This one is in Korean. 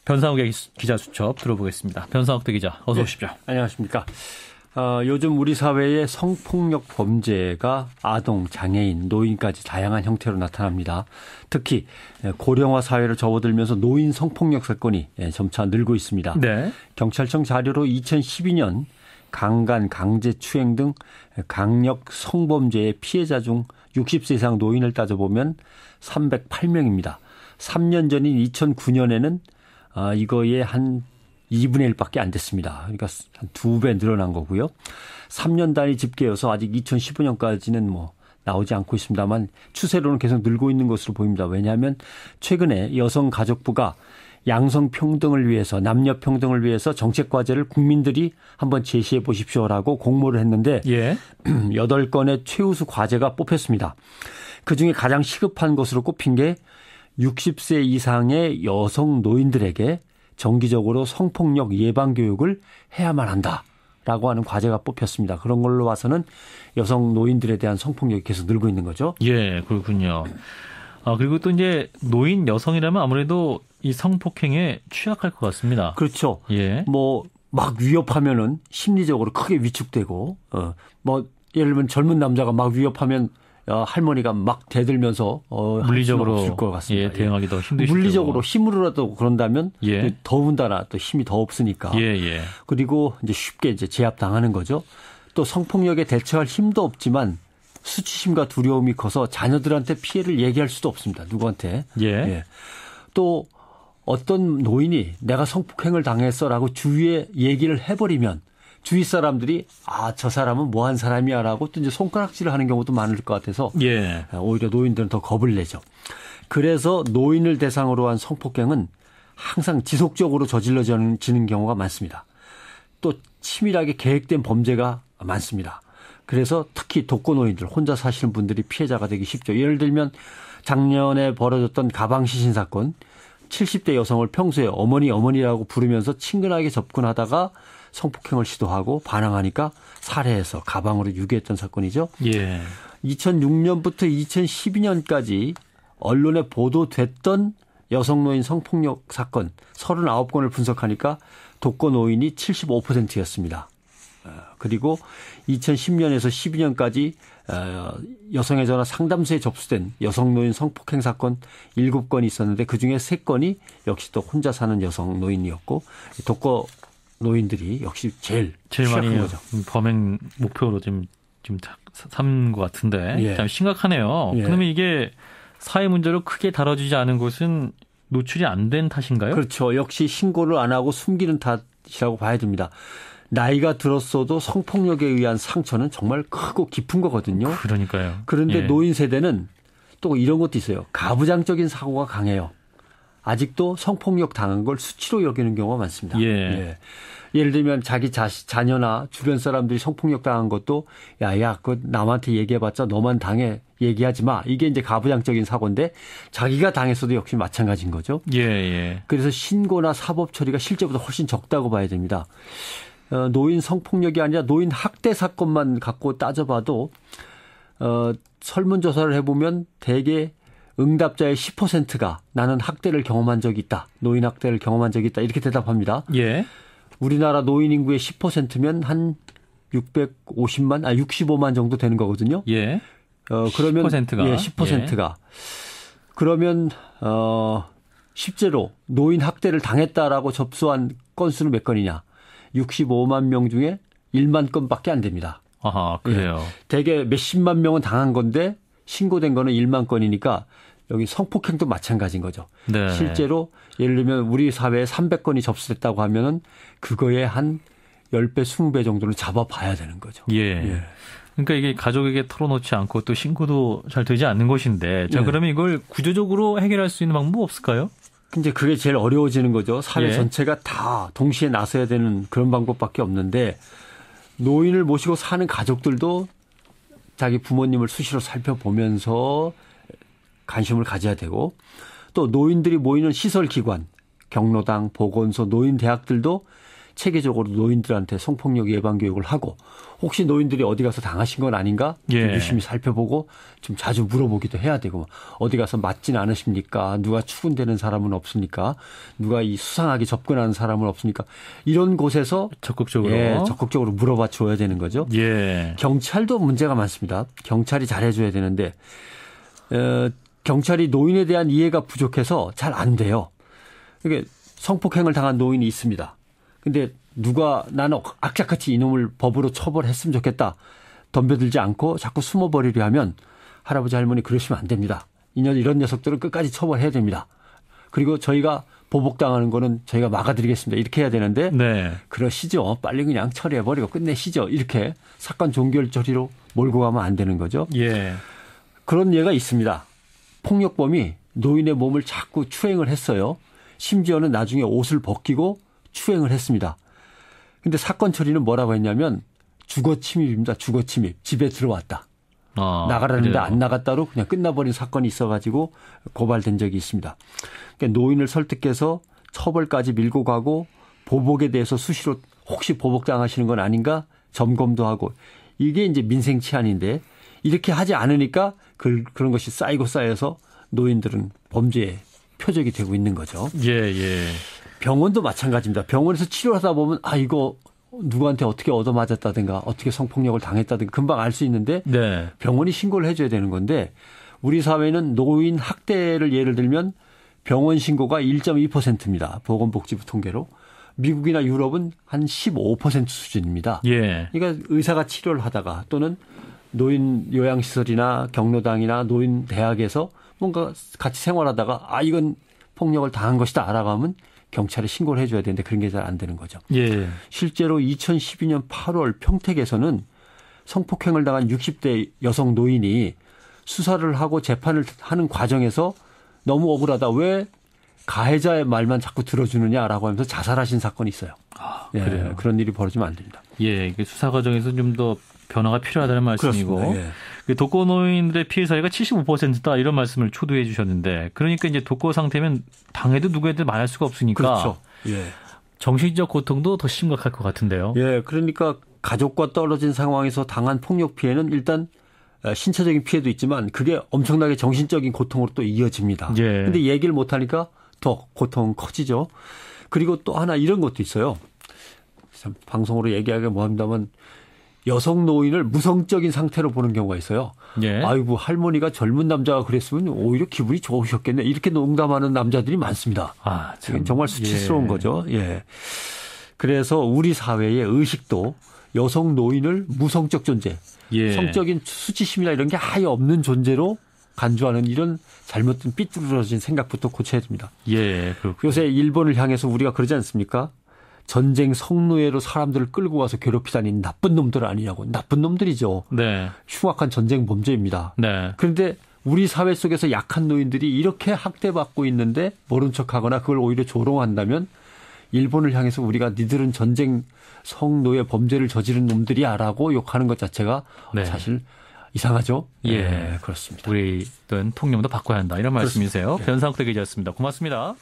변상욱의 기자 수첩 들어보겠습니다. 변상욱 기자, 어서 오십시오. 네, 안녕하십니까. 요즘 우리 사회의 성폭력 범죄가 아동, 장애인, 노인까지 다양한 형태로 나타납니다. 특히 고령화 사회를 접어들면서 노인 성폭력 사건이 점차 늘고 있습니다. 네. 경찰청 자료로 2012년 강간, 강제추행 등 강력 성범죄의 피해자 중 60세 이상 노인을 따져보면 308명입니다. 3년 전인 2009년에는 이거의 한 2분의 1밖에 안 됐습니다. 그러니까 한 2배 늘어난 거고요. 3년 단위 집계여서 아직 2015년까지는 나오지 않고 있습니다만 추세로는 계속 늘고 있는 것으로 보입니다. 왜냐하면 최근에 여성가족부가 양성평등을 위해서, 남녀평등을 위해서 정책과제를 국민들이 한번 제시해 보십시오라고 공모를 했는데 8건의 최우수 과제가 뽑혔습니다. 그중에 가장 시급한 것으로 꼽힌 게 60세 이상의 여성 노인들에게 정기적으로 성폭력 예방 교육을 해야만 한다라고 하는 과제가 뽑혔습니다. 그런 걸로 봐서는 여성 노인들에 대한 성폭력이 계속 늘고 있는 거죠. 예, 그렇군요. 그리고 또 이제 노인 여성이라면 아무래도 이 성폭행에 취약할 것 같습니다. 그렇죠. 예. 막 위협하면은 심리적으로 크게 위축되고, 예를 들면 젊은 남자가 막 위협하면 할머니가 막 대들면서 물리적으로 없을 것 같습니다. 예, 대응하기 더 힘드시죠. 물리적으로 힘으로라도 그런다면 예. 더군다나 또 힘이 더 없으니까. 예. 그리고 이제 쉽게 제압당하는 거죠. 또 성폭력에 대처할 힘도 없지만 수치심과 두려움이 커서 자녀들한테 피해를 얘기할 수도 없습니다. 누구한테. 예. 또 어떤 노인이 내가 성폭행을 당했어라고 주위에 얘기를 해버리면 주위 사람들이 저 사람은 뭐한 사람이야라고 또 이제 손가락질을 하는 경우도 많을 것 같아서 오히려 노인들은 더 겁을 내죠. 그래서 노인을 대상으로 한 성폭행은 항상 지속적으로 저질러지는 경우가 많습니다. 또 치밀하게 계획된 범죄가 많습니다. 그래서 특히 독거노인들, 혼자 사시는 분들이 피해자가 되기 쉽죠. 예를 들면 작년에 벌어졌던 가방 시신 사건, 70대 여성을 평소에 어머니라고 부르면서 친근하게 접근하다가 성폭행을 시도하고 반항하니까 살해해서 가방으로 유기했던 사건이죠. 예. 2006년부터 2012년까지 언론에 보도됐던 여성노인 성폭력 사건 39건을 분석하니까 독거노인이 75%였습니다. 그리고 2010년에서 12년까지 여성의 전화 상담소에 접수된 여성노인 성폭행 사건 7건이 있었는데 그중에 3건이 역시 또 혼자 사는 여성 노인이었고 독거노인들이 역시 제일 많이 거죠. 범행 목표로 지금 삼은 것 같은데 참 심각하네요. 예. 그러면 이게 사회 문제로 크게 다뤄지지 않은 것은 노출이 안 된 탓인가요? 그렇죠. 역시 신고를 안 하고 숨기는 탓이라고 봐야 됩니다. 나이가 들었어도 성폭력에 의한 상처는 정말 크고 깊은 거거든요. 그러니까요. 그런데 노인 세대는 또 이런 것도 있어요. 가부장적인 사고가 강해요. 아직도 성폭력 당한 걸 수치로 여기는 경우가 많습니다. 예를 들면 자기 자녀나 주변 사람들이 성폭력 당한 것도 그거 남한테 얘기해봤자 너만 당해 얘기하지 마. 이게 이제 가부장적인 사고인데 자기가 당했어도 역시 마찬가지인 거죠. 그래서 신고나 사법 처리가 실제보다 훨씬 적다고 봐야 됩니다. 노인 성폭력이 아니라 노인 학대 사건만 갖고 따져봐도 설문조사를 해보면 대개 응답자의 10%가 나는 학대를 경험한 적이 있다. 노인 학대를 경험한 적이 있다. 이렇게 대답합니다. 우리나라 노인 인구의 10%면 한 65만 정도 되는 거거든요. 그러면 10%가. 10%가. 그러면 실제로 노인 학대를 당했다라고 접수한 건수는 몇 건이냐? 65만 명 중에 1만 건밖에 안 됩니다. 그래요. 대개 몇십만 명은 당한 건데 신고된 거는 1만 건이니까 여기 성폭행도 마찬가지인 거죠. 실제로 예를 들면 우리 사회에 300건이 접수됐다고 하면은 그거에 한 10배, 20배 정도는 잡아봐야 되는 거죠. 그러니까 이게 가족에게 털어놓지 않고 또 신고도 잘 되지 않는 것인데 그러면 이걸 구조적으로 해결할 수 있는 방법 없을까요? 이제 그게 제일 어려워지는 거죠. 사회 전체가 다 동시에 나서야 되는 그런 방법밖에 없는데 노인을 모시고 사는 가족들도 자기 부모님을 수시로 살펴보면서 관심을 가져야 되고 또 노인들이 모이는 시설기관, 경로당, 보건소, 노인대학들도 체계적으로 노인들한테 성폭력 예방 교육을 하고 혹시 노인들이 어디 가서 당하신 건 아닌가 예. 유심히 살펴보고 좀 자주 물어보기도 해야 되고 어디 가서 맞진 않으십니까? 누가 추근되는 사람은 없습니까? 누가 이 수상하게 접근하는 사람은 없습니까? 이런 곳에서 적극적으로 물어봐 줘야 되는 거죠. 예. 경찰도 문제가 많습니다. 경찰이 잘해줘야 되는데 경찰이 노인에 대한 이해가 부족해서 잘 안 돼요. 이게 성폭행을 당한 노인이 있습니다. 근데 누가 나는 악착같이 이놈을 법으로 처벌했으면 좋겠다. 덤벼들지 않고 자꾸 숨어버리려 하면 할아버지 할머니 그러시면 안 됩니다. 이런 녀석들은 끝까지 처벌해야 됩니다. 그리고 저희가 보복당하는 거는 저희가 막아드리겠습니다. 이렇게 해야 되는데 네. 그러시죠. 빨리 그냥 처리해버리고 끝내시죠. 이렇게 사건 종결 처리로 몰고 가면 안 되는 거죠. 예. 그런 예가 있습니다. 폭력범이 노인의 몸을 자꾸 추행을 했어요. 심지어는 나중에 옷을 벗기고 추행을 했습니다. 근데 사건 처리는 뭐라고 했냐면 주거 침입입니다. 주거 침입. 집에 들어왔다. 나가라는데 안 나갔다로 그냥 끝나버린 사건이 있어가지고 고발된 적이 있습니다. 그러니까 노인을 설득해서 처벌까지 밀고 가고 보복에 대해서 수시로 혹시 보복당하시는 건 아닌가 점검도 하고 이게 이제 민생 치안인데 이렇게 하지 않으니까 그런 것이 쌓이고 쌓여서 노인들은 범죄의 표적이 되고 있는 거죠. 예. 병원도 마찬가지입니다. 병원에서 치료하다 보면 이거 누구한테 어떻게 얻어맞았다든가 어떻게 성폭력을 당했다든가 금방 알 수 있는데 네. 병원이 신고를 해줘야 되는 건데 우리 사회는 노인 학대를 예를 들면 병원 신고가 1.2%입니다. 보건복지부 통계로. 미국이나 유럽은 한 15% 수준입니다. 예. 그러니까 의사가 치료를 하다가 또는 노인 요양시설이나 경로당이나 노인 대학에서 뭔가 같이 생활하다가 이건 폭력을 당한 것이다 알아가면 경찰에 신고를 해줘야 되는데 그런 게 잘 안 되는 거죠. 예. 실제로 2012년 8월 평택에서는 성폭행을 당한 60대 여성 노인이 수사를 하고 재판을 하는 과정에서 너무 억울하다. 왜 가해자의 말만 자꾸 들어주느냐라고 하면서 자살하신 사건이 있어요. 그래요. 그런 일이 벌어지면 안 됩니다. 예, 수사 과정에서 좀 더 변화가 필요하다는 말씀이고 예. 독거 노인들의 피해 사유가 75%다 이런 말씀을 초도해 주셨는데 그러니까 이제 독거 상태면 당해도 누구에도 말할 수가 없으니까 그렇죠. 예. 정신적 고통도 더 심각할 것 같은데요. 예, 그러니까 가족과 떨어진 상황에서 당한 폭력 피해는 일단 신체적인 피해도 있지만 그게 엄청나게 정신적인 고통으로 또 이어집니다. 그런데 얘기를 못하니까 더 고통 커지죠. 그리고 또 하나 이런 것도 있어요. 참 방송으로 얘기하기가 뭐합니다만 여성 노인을 무성적인 상태로 보는 경우가 있어요. 예. 아이고 할머니가 젊은 남자가 그랬으면 오히려 기분이 좋으셨겠네. 이렇게 농담하는 남자들이 많습니다. 참. 정말 수치스러운 거죠. 예. 그래서 우리 사회의 의식도 여성 노인을 무성적 존재, 성적인 수치심이나 이런 게 아예 없는 존재로 간주하는 이런 잘못된 삐뚤어진 생각부터 고쳐야 됩니다. 예, 그렇군요. 요새 일본을 향해서 우리가 그러지 않습니까? 전쟁 성노예로 사람들을 끌고 와서 괴롭히다니 나쁜 놈들 아니냐고. 나쁜 놈들이죠. 네. 흉악한 전쟁 범죄입니다. 네. 그런데 우리 사회 속에서 약한 노인들이 이렇게 학대받고 있는데 모른 척하거나 그걸 오히려 조롱한다면 일본을 향해서 우리가 니들은 전쟁 성노예 범죄를 저지른 놈들이야라고 욕하는 것 자체가 사실 이상하죠? 예, 그렇습니다. 우리는 통념도 바꿔야 한다. 이런 말씀이세요. 변상태 기자였습니다. 고맙습니다.